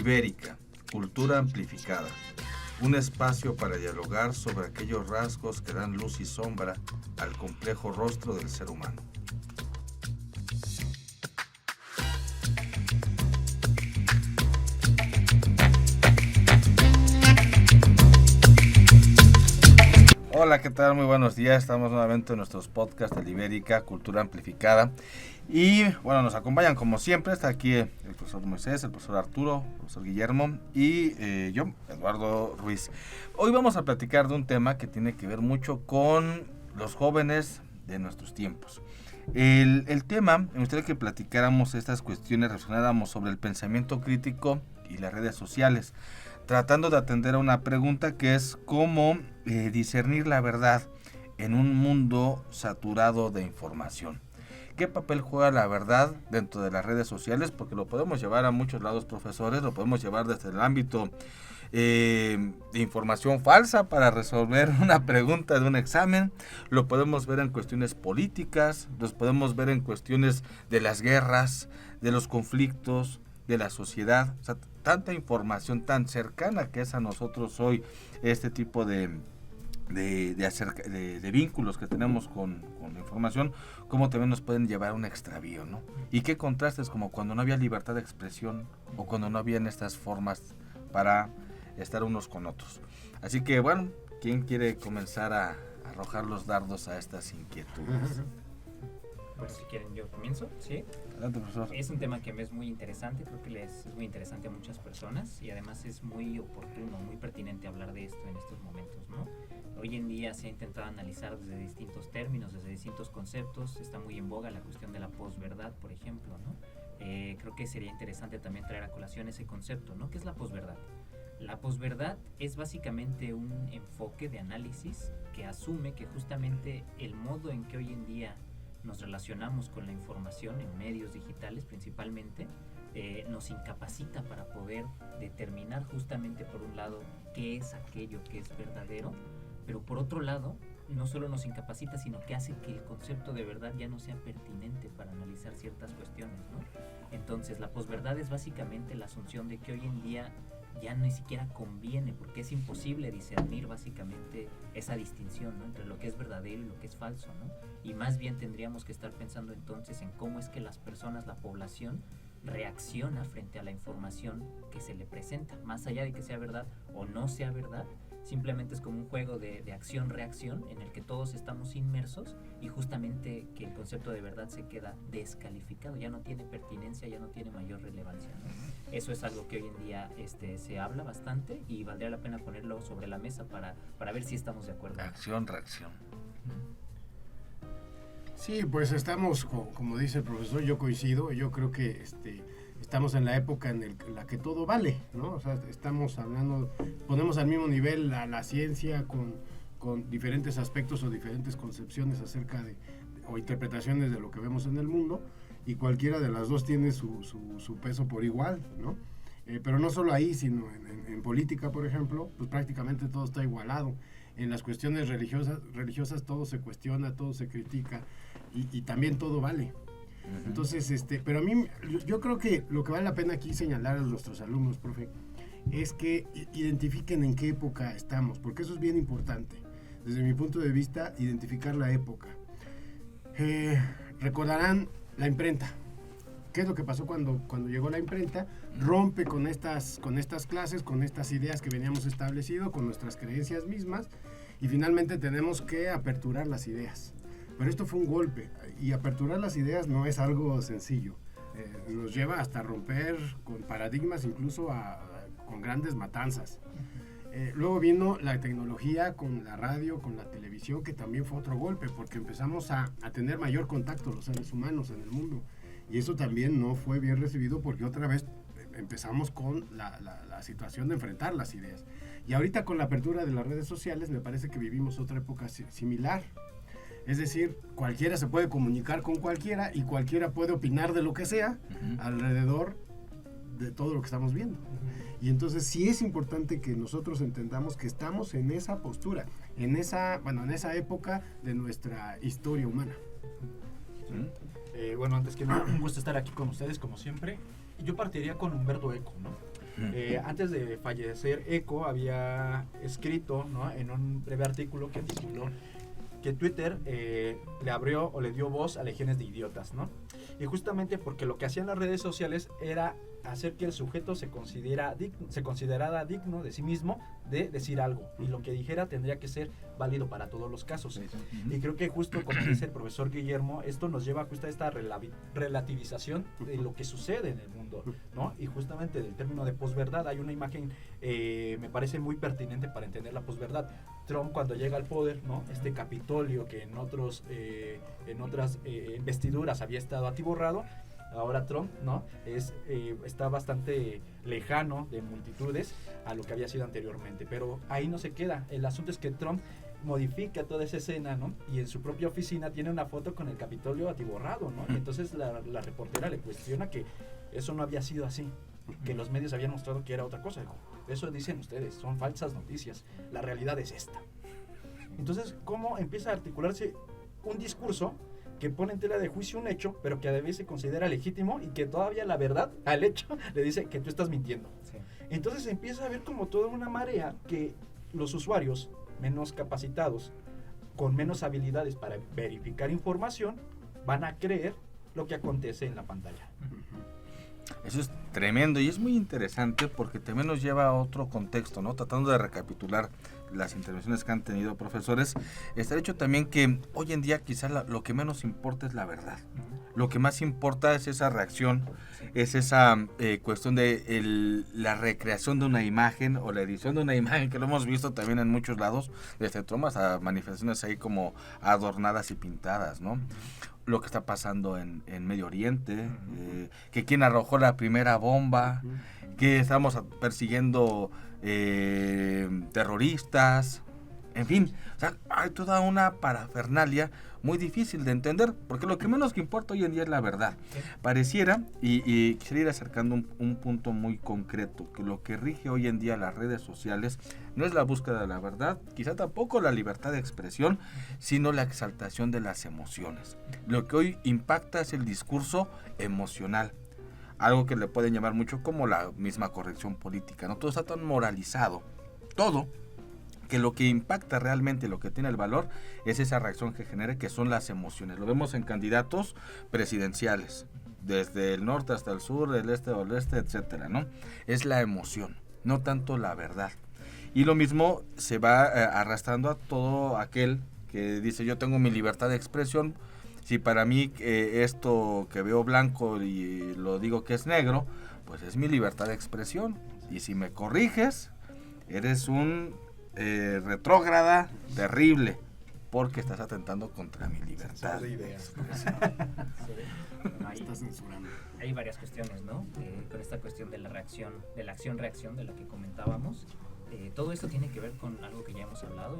Libérica, cultura amplificada. Un espacio para dialogar sobre aquellos rasgos que dan luz y sombra al complejo rostro del ser humano. Hola, ¿qué tal? Muy buenos días. Estamos nuevamente en nuestros podcasts de Libérica, Cultura Amplificada. Y bueno, nos acompañan como siempre. Está aquí el profesor Moisés, el profesor Arturo, el profesor Guillermo y yo, Eduardo Ruiz. Hoy vamos a platicar de un tema que tiene que ver mucho con los jóvenes de nuestros tiempos. El tema, me gustaría que platicáramos estas cuestiones, reflexionáramos sobre el pensamiento crítico y las redes sociales, tratando de atender a una pregunta que es cómo discernir la verdad en un mundo saturado de información. ¿Qué papel juega la verdad dentro de las redes sociales? Porque lo podemos llevar a muchos lados, profesores, lo podemos llevar desde el ámbito de información falsa para resolver una pregunta de un examen, lo podemos ver en cuestiones políticas, los podemos ver en cuestiones de las guerras, de los conflictos, de la sociedad, o sea, tanta información tan cercana que es a nosotros hoy, este tipo de vínculos que tenemos con la información, cómo también nos pueden llevar a un extravío, ¿no? Y qué contrastes, como cuando no había libertad de expresión o cuando no habían estas formas para estar unos con otros. Así que bueno, ¿quién quiere comenzar a arrojar los dardos a estas inquietudes? Pues si quieren yo comienzo, ¿sí? Adelante, profesor. Es un tema que me es muy interesante, creo que es muy interesante a muchas personas y además es muy oportuno, muy pertinente hablar de esto en estos momentos, ¿no? Hoy en día se ha intentado analizar desde distintos términos, desde distintos conceptos, está muy en boga la cuestión de la posverdad, por ejemplo, ¿no? Creo que sería interesante también traer a colación ese concepto, ¿no? ¿Qué es la posverdad? La posverdad es básicamente un enfoque de análisis que asume que justamente el modo en que hoy en día nos relacionamos con la información en medios digitales principalmente, nos incapacita para poder determinar justamente por un lado qué es aquello que es verdadero, pero por otro lado no solo nos incapacita, sino que hace que el concepto de verdad ya no sea pertinente para analizar ciertas cuestiones, ¿no? Entonces la posverdad es básicamente la asunción de que hoy en día ya ni siquiera conviene, porque es imposible discernir básicamente esa distinción, ¿no?, entre lo que es verdadero y lo que es falso, ¿no? Y más bien tendríamos que estar pensando entonces en cómo es que las personas, la población, reacciona frente a la información que se le presenta, más allá de que sea verdad o no sea verdad. Simplemente es como un juego de acción-reacción en el que todos estamos inmersos y justamente que el concepto de verdad se queda descalificado, ya no tiene pertinencia, ya no tiene mayor relevancia, ¿no? Eso es algo que hoy en día se habla bastante y valdría la pena ponerlo sobre la mesa para ver si estamos de acuerdo. Acción-reacción. Sí, pues estamos, como dice el profesor, yo coincido, yo creo que estamos en la época en la que todo vale, ¿no? O sea, estamos hablando, ponemos al mismo nivel la ciencia con diferentes aspectos o diferentes concepciones acerca o interpretaciones de lo que vemos en el mundo, y cualquiera de las dos tiene su peso por igual, ¿no? Pero no solo ahí, sino en política, por ejemplo, pues prácticamente todo está igualado. En las cuestiones religiosas todo se cuestiona, todo se critica y también todo vale. Entonces, pero a mí, yo creo que lo que vale la pena aquí señalar a nuestros alumnos, profe, es que identifiquen en qué época estamos, porque eso es bien importante. Desde mi punto de vista, identificar la época. Recordarán la imprenta. ¿Qué es lo que pasó cuando llegó la imprenta? Rompe con estas clases, con estas ideas que veníamos establecido, con nuestras creencias mismas, y finalmente tenemos que aperturar las ideas. Pero esto fue un golpe, y aperturar las ideas no es algo sencillo. Nos lleva hasta romper con paradigmas, incluso con grandes matanzas. Luego vino la tecnología con la radio, con la televisión, que también fue otro golpe, porque empezamos a tener mayor contacto los seres humanos en el mundo. Y eso también no fue bien recibido, porque otra vez empezamos con la situación de enfrentar las ideas. Y ahorita con la apertura de las redes sociales me parece que vivimos otra época similar. Es decir, cualquiera se puede comunicar con cualquiera y cualquiera puede opinar de lo que sea alrededor de todo lo que estamos viendo. Y entonces sí es importante que nosotros entendamos que estamos en esa postura, en esa época de nuestra historia humana. Bueno, antes que nada, un gusto estar aquí con ustedes como siempre. Yo partiría con Humberto Eco, ¿no? Antes de fallecer, Eco había escrito, ¿no?, en un breve artículo que tituló que Twitter le abrió o le dio voz a legiones de idiotas, ¿no? Y justamente porque lo que hacían las redes sociales era hacer que el sujeto se considerara digno de sí mismo de decir algo, y lo que dijera tendría que ser válido para todos los casos. Y creo que justo como dice el profesor Guillermo, esto nos lleva justo a esta relativización de lo que sucede en el mundo, ¿no? Y justamente del término de posverdad hay una imagen me parece muy pertinente para entender la posverdad. Trump, cuando llega al poder, ¿no?, este Capitolio que en otras investiduras había estado atiborrado, ahora Trump, ¿no?, está bastante lejano de multitudes a lo que había sido anteriormente, pero ahí no se queda. El asunto es que Trump modifica toda esa escena, ¿no?, y en su propia oficina tiene una foto con el Capitolio atiborrado, ¿no? Y entonces la reportera le cuestiona que eso no había sido así, que los medios habían mostrado que era otra cosa. Dijo, eso dicen ustedes, son falsas noticias, la realidad es esta. Entonces, ¿cómo empieza a articularse un discurso que pone en tela de juicio un hecho, pero que a veces se considera legítimo, y que todavía la verdad al hecho le dice que tú estás mintiendo? Sí. Entonces empieza a ver como toda una marea que los usuarios menos capacitados, con menos habilidades para verificar información, van a creer lo que acontece en la pantalla. Eso es tremendo y es muy interesante porque también nos lleva a otro contexto, ¿no? Tratando de recapitular las intervenciones que han tenido profesores, está el hecho también que hoy en día quizás lo que menos importa es la verdad. Lo que más importa es esa reacción, es esa cuestión de la recreación de una imagen o la edición de una imagen, que lo hemos visto también en muchos lados, desde Tromas a manifestaciones ahí como adornadas y pintadas, ¿no? Lo que está pasando en Medio Oriente, que quien arrojó la primera bomba, que estamos persiguiendo terroristas, en fin, o sea, hay toda una parafernalia muy difícil de entender, porque lo que menos que importa hoy en día es la verdad. Pareciera, y quisiera ir acercando un punto muy concreto, que lo que rige hoy en día las redes sociales no es la búsqueda de la verdad, quizá tampoco la libertad de expresión, sino la exaltación de las emociones. Lo que hoy impacta es el discurso emocional, algo que le pueden llamar mucho como la misma corrección política, ¿no? Todo está tan moralizado, todo, que lo que impacta realmente, lo que tiene el valor, es esa reacción que genera, que son las emociones. Lo vemos en candidatos presidenciales, desde el norte hasta el sur, el este o el oeste, etcétera, ¿no? Es la emoción, no tanto la verdad. Y lo mismo se va arrastrando a todo aquel que dice, yo tengo mi libertad de expresión. Si para mí esto que veo blanco y lo digo que es negro, pues es mi libertad de expresión. Y si me corriges, eres un retrógrada terrible, porque estás atentando contra mi libertad de expresión. Estás censurando. Hay varias cuestiones, ¿no? Con esta cuestión de la reacción, de la acción-reacción de la que comentábamos. Todo esto tiene que ver con algo que ya hemos hablado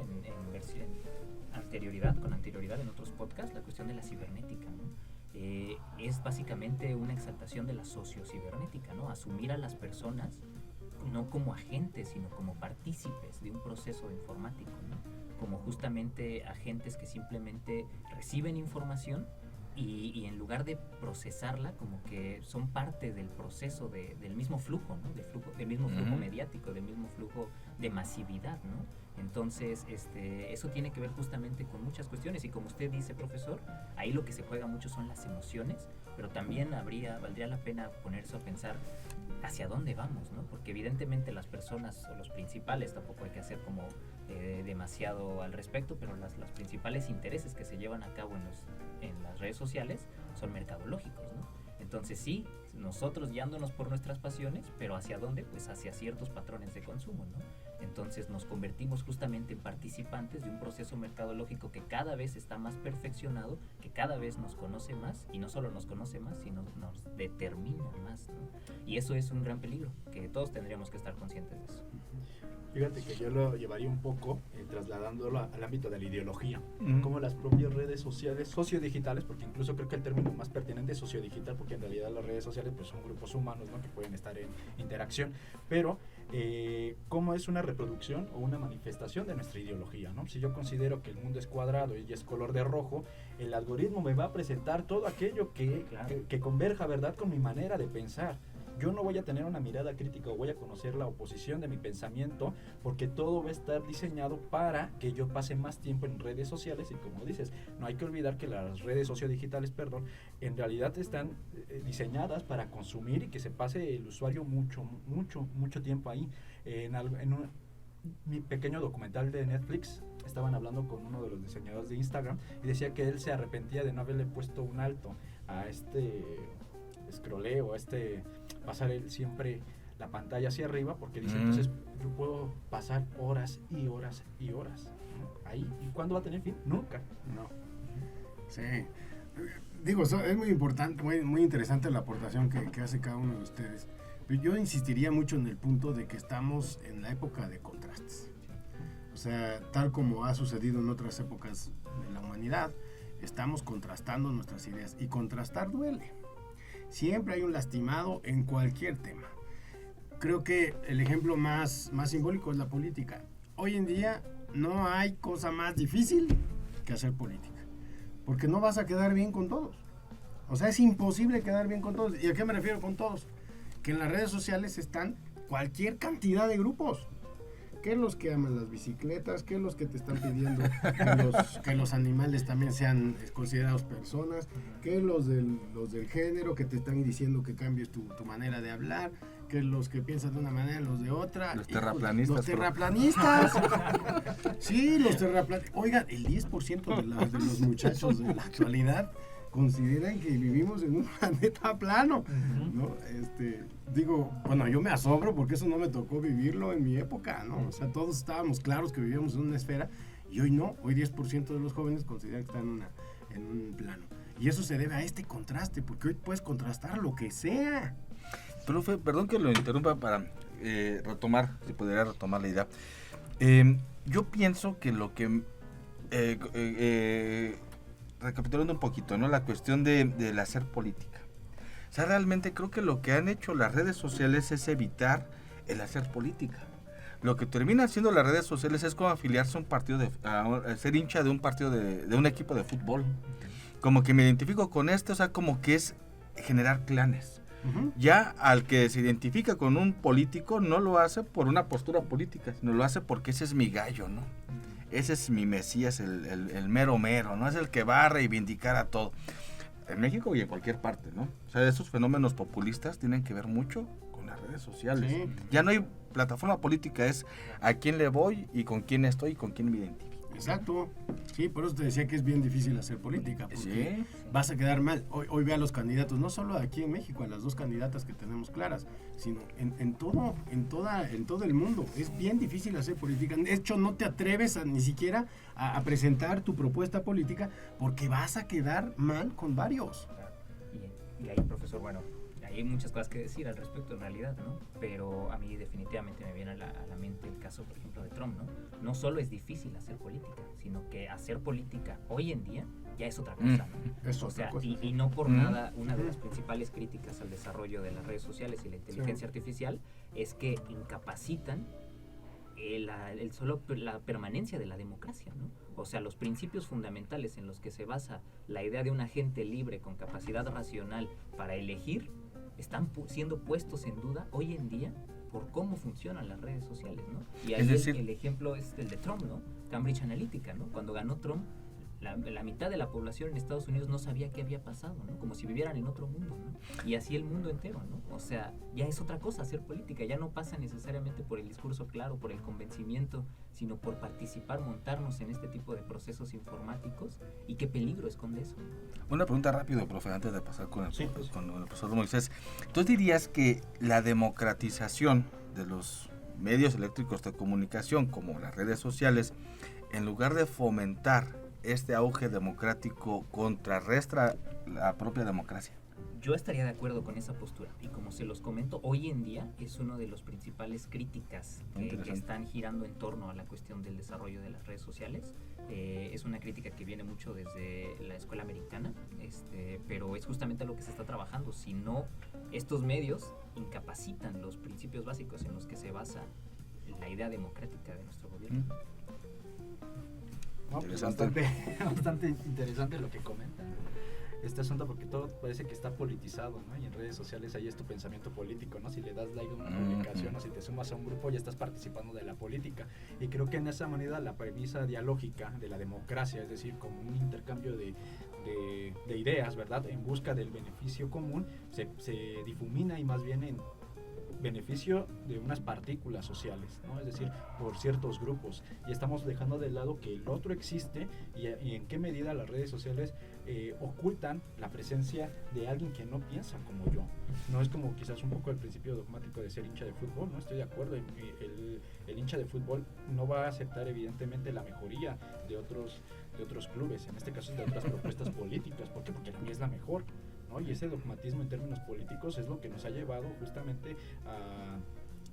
con anterioridad en otros podcasts, la cuestión de la cibernética, ¿no? Es básicamente una exaltación de la sociocibernética, ¿no? Asumir a las personas no como agentes, sino como partícipes de un proceso informático, ¿no? Como justamente agentes que simplemente reciben información y en lugar de procesarla, como que son parte del proceso del mismo flujo, ¿no? Del mismo flujo mediático, del mismo flujo de masividad, ¿no? Entonces, eso tiene que ver justamente con muchas cuestiones, y como usted dice, profesor, ahí lo que se juega mucho son las emociones, pero también valdría la pena ponerse a pensar hacia dónde vamos, ¿no? Porque evidentemente las personas, o los principales, tampoco hay que hacer como demasiado al respecto, pero los principales intereses que se llevan a cabo en las redes sociales son mercadológicos, ¿no? Entonces sí, nosotros guiándonos por nuestras pasiones, pero ¿hacia dónde? Pues hacia ciertos patrones de consumo, ¿no? Entonces nos convertimos justamente en participantes de un proceso mercadológico que cada vez está más perfeccionado, que cada vez nos conoce más, y no solo nos conoce más, sino nos determina más, ¿no? Y eso es un gran peligro, que todos tendríamos que estar conscientes de eso. Fíjate que yo lo llevaría un poco trasladándolo al ámbito de la ideología, como las propias redes sociales sociodigitales, porque incluso creo que el término más pertinente es sociodigital, porque en realidad las redes sociales pues son grupos humanos, ¿no?, que pueden estar en interacción, pero cómo es una reproducción o una manifestación de nuestra ideología, ¿no? Si yo considero que el mundo es cuadrado y es color de rojo, el algoritmo me va a presentar todo aquello que converja, ¿verdad?, con mi manera de pensar. yo no voy a tener una mirada crítica o voy a conocer la oposición de mi pensamiento, porque todo va a estar diseñado para que yo pase más tiempo en redes sociales. Y como dices, no hay que olvidar que las redes sociodigitales, en realidad están diseñadas para consumir y que se pase el usuario mucho tiempo ahí. Mi pequeño documental de Netflix, estaban hablando con uno de los diseñadores de Instagram y decía que él se arrepentía de no haberle puesto un alto a este scrolleo, pasar siempre la pantalla hacia arriba, porque dice, entonces yo puedo pasar horas y horas y horas, ¿no? Ahí. ¿Y cuándo va a tener fin? Nunca. No. Sí. Digo, es muy importante, muy interesante la aportación que hace cada uno de ustedes. Pero yo insistiría mucho en el punto de que estamos en la época de contrastes. O sea, tal como ha sucedido en otras épocas de la humanidad, estamos contrastando nuestras ideas. Y contrastar duele. Siempre hay un lastimado en cualquier tema. Creo que el ejemplo más simbólico es la política. Hoy en día no hay cosa más difícil que hacer política. Porque no vas a quedar bien con todos. O sea, es imposible quedar bien con todos. ¿Y a qué me refiero con todos? Que en las redes sociales están cualquier cantidad de grupos. Que los que aman las bicicletas, que los que te están pidiendo que los animales también sean considerados personas, que los del género, que te están diciendo que cambies tu manera de hablar, que los que piensan de una manera, los de otra. Los terraplanistas. Los terraplanistas. Sí, los terraplanistas. Oigan, el 10% de los muchachos de la actualidad consideran que vivimos en un planeta plano, ¿no? Digo, bueno, yo me asombro porque eso no me tocó vivirlo en mi época, ¿no? O sea, todos estábamos claros que vivíamos en una esfera y hoy no, hoy 10% de los jóvenes consideran que están en un plano. Y eso se debe a este contraste, porque hoy puedes contrastar lo que sea. Profe, perdón que lo interrumpa para retomar, si pudiera retomar la idea. Yo pienso que lo que... recapitulando un poquito, ¿no? La cuestión del hacer política. O sea, realmente creo que lo que han hecho las redes sociales es evitar el hacer política. Lo que termina haciendo las redes sociales es como afiliarse a un partido, a ser hincha de un partido, de un equipo de fútbol. Como que me identifico con o sea, como que es generar clanes. Ya al que se identifica con un político no lo hace por una postura política, sino lo hace porque ese es mi gallo, ¿no? Ese es mi mesías, el mero mero, ¿no? Es el que va a reivindicar a todo. En México y en cualquier parte, ¿no? O sea, esos fenómenos populistas tienen que ver mucho con las redes sociales. Sí. Ya no hay plataforma política, es a quién le voy y con quién estoy y con quién me identifico. Exacto. Sí, por eso te decía que es bien difícil hacer política, porque Sí. vas a quedar mal. Hoy ve a los candidatos, no solo aquí en México, a las dos candidatas que tenemos claras, sino en todo el mundo. Es bien difícil hacer política. De hecho, no te atreves ni siquiera a presentar tu propuesta política porque vas a quedar mal con varios. Y ahí, profesor, bueno, hay muchas cosas que decir al respecto en realidad, ¿no? Pero a mí definitivamente me viene a la mente el caso, por ejemplo, de Trump, ¿no? No solo es difícil hacer política, sino que hacer política hoy en día ya es otra cosa, ¿no? Es O otra sea, cosa. y no por nada, una de las principales críticas al desarrollo de las redes sociales y la inteligencia artificial es que incapacitan la permanencia de la democracia, ¿no? O sea, los principios fundamentales en los que se basa la idea de un agente libre con capacidad racional para elegir están siendo puestos en duda hoy en día por cómo funcionan las redes sociales, ¿no? Y ahí el ejemplo es el de Trump, ¿no? Cambridge Analytica, ¿no? Cuando ganó Trump, la mitad de la población en Estados Unidos no sabía qué había pasado, ¿no? Como si vivieran en otro mundo, ¿no? Y así el mundo entero, ¿no? O sea, ya es otra cosa hacer política, ya no pasa necesariamente por el discurso claro, por el convencimiento, sino por participar, montarnos en este tipo de procesos informáticos. ¿Y qué peligro esconde eso? Una pregunta rápido, profe, antes de pasar con el profesor Moisés. ¿Tú dirías que la democratización de los medios eléctricos de comunicación, como las redes sociales, en lugar de fomentar este auge democrático, contrarresta la propia democracia? Yo estaría de acuerdo con esa postura y como se los comento, hoy en día es una de las principales críticas que están girando en torno a la cuestión del desarrollo de las redes sociales. Es una crítica que viene mucho desde la escuela americana, pero es justamente lo que se está trabajando. Si no, estos medios incapacitan los principios básicos en los que se basa la idea democrática de nuestro gobierno. No, pues bastante interesante lo que comentan. este asunto porque todo parece que está politizado, ¿no? Y en redes sociales ahí es tu pensamiento político, ¿no? Si le das like a una publicación o si te sumas a un grupo ya estás participando de la política. Y creo que en esa manera la premisa dialógica de la democracia, es decir, como un intercambio de ideas, ¿verdad? En busca del beneficio común, se difumina y más bien en beneficio de unas partículas sociales, ¿no? Es decir, por ciertos grupos, y estamos dejando de lado que el otro existe y en qué medida las redes sociales ocultan la presencia de alguien que no piensa como yo. No es como quizás un poco el principio dogmático de ser hincha de fútbol, no estoy de acuerdo, el hincha de fútbol no va a aceptar evidentemente la mejoría de otros clubes, en este caso de otras propuestas políticas. ¿Por qué? Porque la mía es la mejor, ¿no? Y ese dogmatismo en términos políticos es lo que nos ha llevado justamente a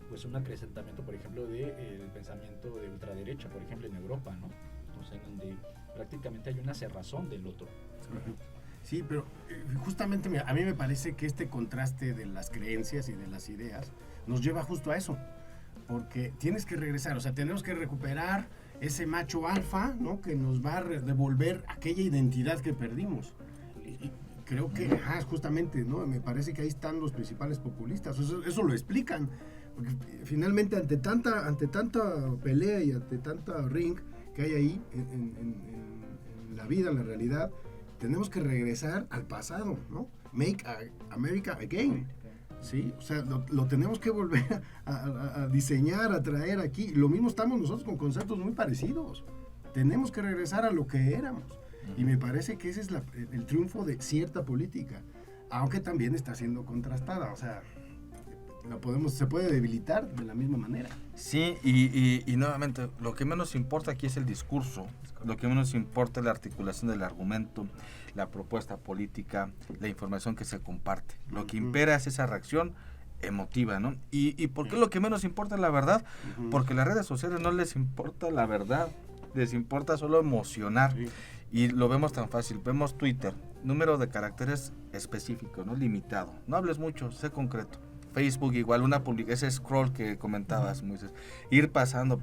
pues un acrecentamiento, por ejemplo, del pensamiento de ultraderecha, por ejemplo, en Europa, ¿no? Entonces, en donde prácticamente hay una cerrazón del otro. Sí, pero justamente a mí me parece que este contraste de las creencias y de las ideas nos lleva justo a eso, porque tienes que regresar, o sea, tenemos que recuperar ese macho alfa, ¿no? Que nos va a devolver aquella identidad que perdimos. Y creo que, justamente, ¿no? Me parece que ahí están los principales populistas, eso lo explican, porque finalmente ante tanta pelea y ante tanta ring que hay ahí en la vida, en la realidad, tenemos que regresar al pasado, ¿no? Make America again. Sí, o sea, lo tenemos que volver a diseñar, a traer aquí. Lo mismo estamos nosotros con conceptos muy parecidos. Tenemos que regresar a lo que éramos. Y me parece que ese es el triunfo de cierta política, aunque también está siendo contrastada. O sea, se puede debilitar de la misma manera. Sí, y nuevamente, lo que menos importa aquí es el discurso, lo que menos importa es la articulación del argumento, la propuesta política, la información que se comparte. Lo que impera es esa reacción emotiva, ¿no? ¿Y por qué lo que menos importa es la verdad? Porque las redes sociales no les importa la verdad, les importa solo emocionar. Sí. Y lo vemos tan fácil, vemos Twitter, número de caracteres específico, no limitado, no hables mucho, sé concreto. Facebook igual, ese scroll que comentabas, Moisés, ir pasando,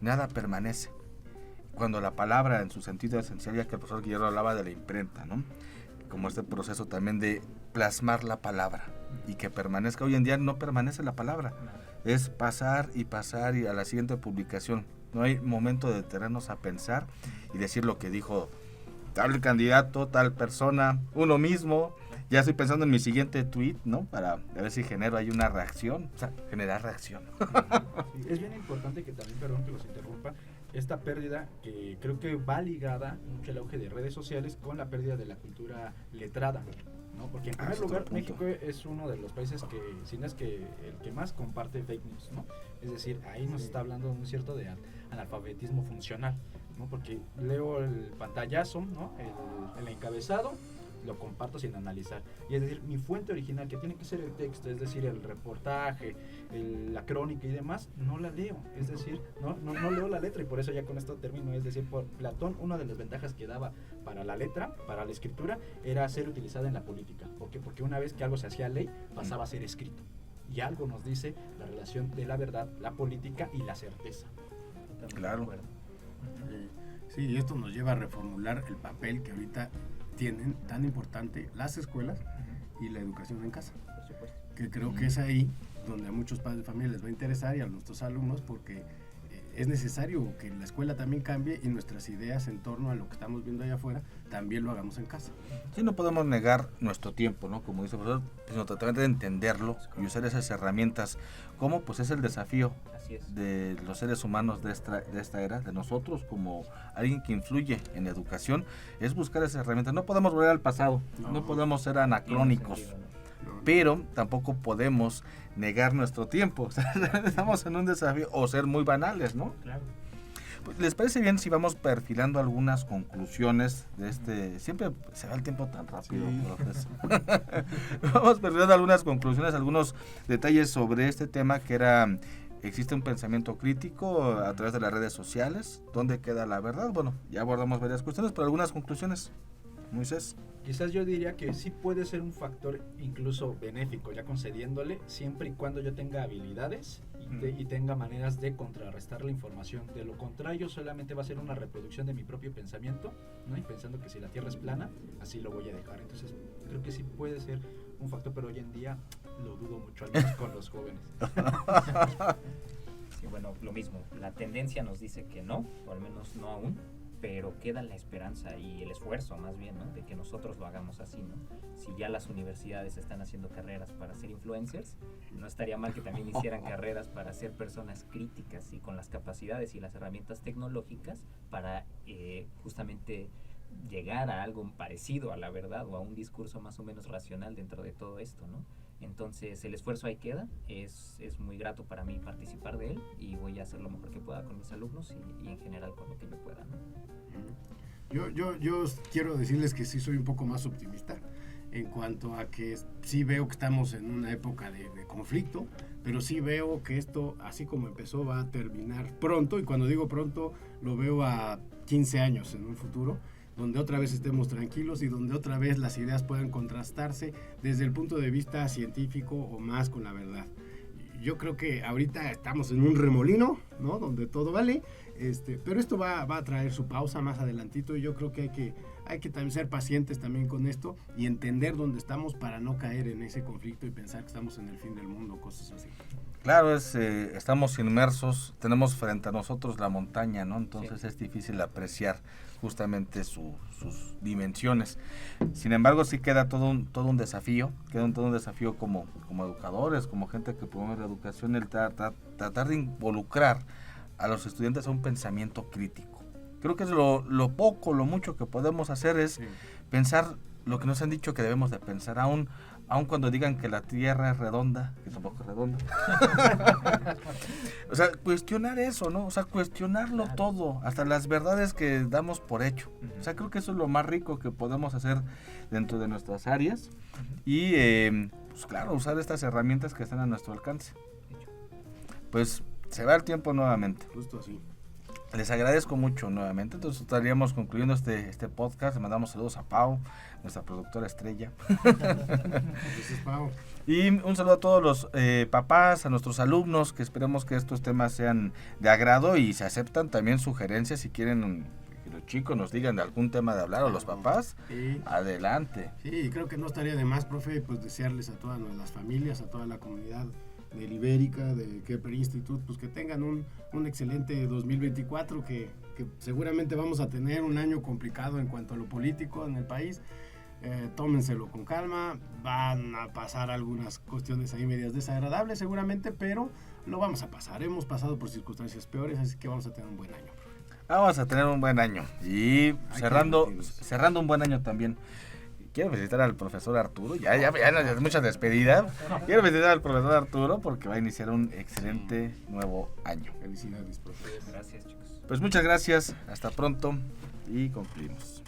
nada permanece. Cuando la palabra en su sentido esencial, ya que el profesor Guillermo hablaba de la imprenta, ¿no? Como este proceso también de plasmar la palabra y que permanezca. Hoy en día no permanece la palabra, es pasar y a la siguiente publicación. No hay momento de detenernos a pensar y decir lo que dijo tal candidato, tal persona, uno mismo. Ya estoy pensando en mi siguiente tweet, ¿no? Para ver si genero ahí una reacción, o sea, generar reacción. Sí, es bien importante que también, perdón que los interrumpa, esta pérdida que creo que va ligada mucho al auge de redes sociales con la pérdida de la cultura letrada, ¿no? Porque en primer lugar México es uno de los países que, si no es que el que más comparte fake news, ¿no? Es decir, ahí nos está hablando un cierto de analfabetismo funcional, ¿no? Porque leo el pantallazo, ¿no? El encabezado, lo comparto sin analizar, y es decir, mi fuente original, que tiene que ser el texto, es decir, el reportaje, la crónica y demás, no la leo, es decir, no leo la letra, y por eso ya con esto termino. Es decir, por Platón, una de las ventajas que daba para la letra, para la escritura, era ser utilizada en la política. ¿Por qué? Porque una vez que algo se hacía ley, pasaba a ser escrito, y algo nos dice la relación de la verdad, la política y la certeza. Claro. Sí, y esto nos lleva a reformular el papel que ahorita tienen tan importante las escuelas y la educación en casa, que creo que es ahí donde a muchos padres de familia les va a interesar y a nuestros alumnos, porque es necesario que la escuela también cambie y nuestras ideas en torno a lo que estamos viendo allá afuera también lo hagamos en casa. Sí, no podemos negar nuestro tiempo, ¿no? Como dice el profesor, sino totalmente de entenderlo y usar esas herramientas. ¿Cómo? Pues es el desafío de los seres humanos de esta era, de nosotros como alguien que influye en la educación, es buscar esas herramientas. No podemos volver al pasado, no podemos ser anacrónicos, pero tampoco podemos negar nuestro tiempo. O sea, estamos en un desafío, o ser muy banales, ¿no? Claro. Pues, ¿les parece bien si vamos perfilando algunas conclusiones de este? Siempre se va el tiempo tan rápido, sí. Vamos perfilando algunas conclusiones, algunos detalles sobre este tema que era: ¿existe un pensamiento crítico a través de las redes sociales? ¿Dónde queda la verdad? Bueno, ya abordamos varias cuestiones, pero algunas conclusiones. Moisés. Quizás yo diría que sí puede ser un factor incluso benéfico, ya concediéndole, siempre y cuando yo tenga habilidades y tenga maneras de contrarrestar la información. De lo contrario, solamente va a ser una reproducción de mi propio pensamiento, ¿no? Y pensando que si la Tierra es plana, así lo voy a dejar. Entonces, creo que sí puede ser un factor, pero hoy en día lo dudo mucho, al menos con los jóvenes. Sí, bueno, lo mismo. La tendencia nos dice que no, o al menos no aún, pero queda la esperanza y el esfuerzo más bien, ¿no? De que nosotros lo hagamos así, ¿no? Si ya las universidades están haciendo carreras para ser influencers, no estaría mal que también hicieran carreras para ser personas críticas y con las capacidades y las herramientas tecnológicas para justamente llegar a algo parecido a la verdad o a un discurso más o menos racional dentro de todo esto, ¿no? Entonces el esfuerzo ahí queda, es muy grato para mí participar de él y voy a hacer lo mejor que pueda con mis alumnos y en general con lo que yo pueda, ¿no? Yo quiero decirles que sí soy un poco más optimista en cuanto a que sí veo que estamos en una época de conflicto, pero sí veo que esto, así como empezó, va a terminar pronto, y cuando digo pronto lo veo a 15 años en un futuro, donde otra vez estemos tranquilos y donde otra vez las ideas puedan contrastarse desde el punto de vista científico o más con la verdad. Yo creo que ahorita estamos en un remolino, ¿no? Donde todo vale, pero esto va a traer su pausa más adelantito, y yo creo que hay que también ser pacientes también con esto y entender dónde estamos para no caer en ese conflicto y pensar que estamos en el fin del mundo, cosas así. Claro, estamos inmersos, tenemos frente a nosotros la montaña, ¿no? Entonces Sí. es difícil apreciar justamente sus dimensiones. Sin embargo, sí queda todo un desafío, como educadores, como gente que promueve la educación, el tratar de involucrar a los estudiantes a un pensamiento crítico. Creo que es lo mucho que podemos hacer es pensar lo que nos han dicho que debemos de pensar, aun cuando digan que la Tierra es redonda, que tampoco es redonda. O sea, cuestionar eso, ¿no? O sea, cuestionarlo todo, hasta las verdades que damos por hecho. O sea, creo que eso es lo más rico que podemos hacer dentro de nuestras áreas. Y, pues claro, usar estas herramientas que están a nuestro alcance. Pues se va el tiempo nuevamente. Justo así. Les agradezco mucho nuevamente. Entonces estaríamos concluyendo este podcast. Le mandamos saludos a Pau, nuestra productora estrella. Gracias, Pau. Y un saludo a todos los papás, a nuestros alumnos, que esperemos que estos temas sean de agrado y se aceptan también sugerencias si quieren que los chicos nos digan de algún tema de hablar, o los papás. Sí. Adelante. Sí, creo que no estaría de más, profe, pues desearles a todas las familias, a toda la comunidad de Ibérica, de Kepler Institute, pues que tengan un excelente 2024, que seguramente vamos a tener un año complicado en cuanto a lo político en el país. Tómenselo con calma, van a pasar algunas cuestiones ahí medias desagradables seguramente, pero lo vamos a pasar. Hemos pasado por circunstancias peores, así que vamos a tener un buen año, profe. Vamos a tener un buen año. Y cerrando un buen año también. Quiero felicitar al profesor Arturo, ya no es mucha despedida. Quiero felicitar al profesor Arturo porque va a iniciar un excelente nuevo año. Felicidades, profe. Gracias, chicos. Pues muchas gracias, hasta pronto y concluimos.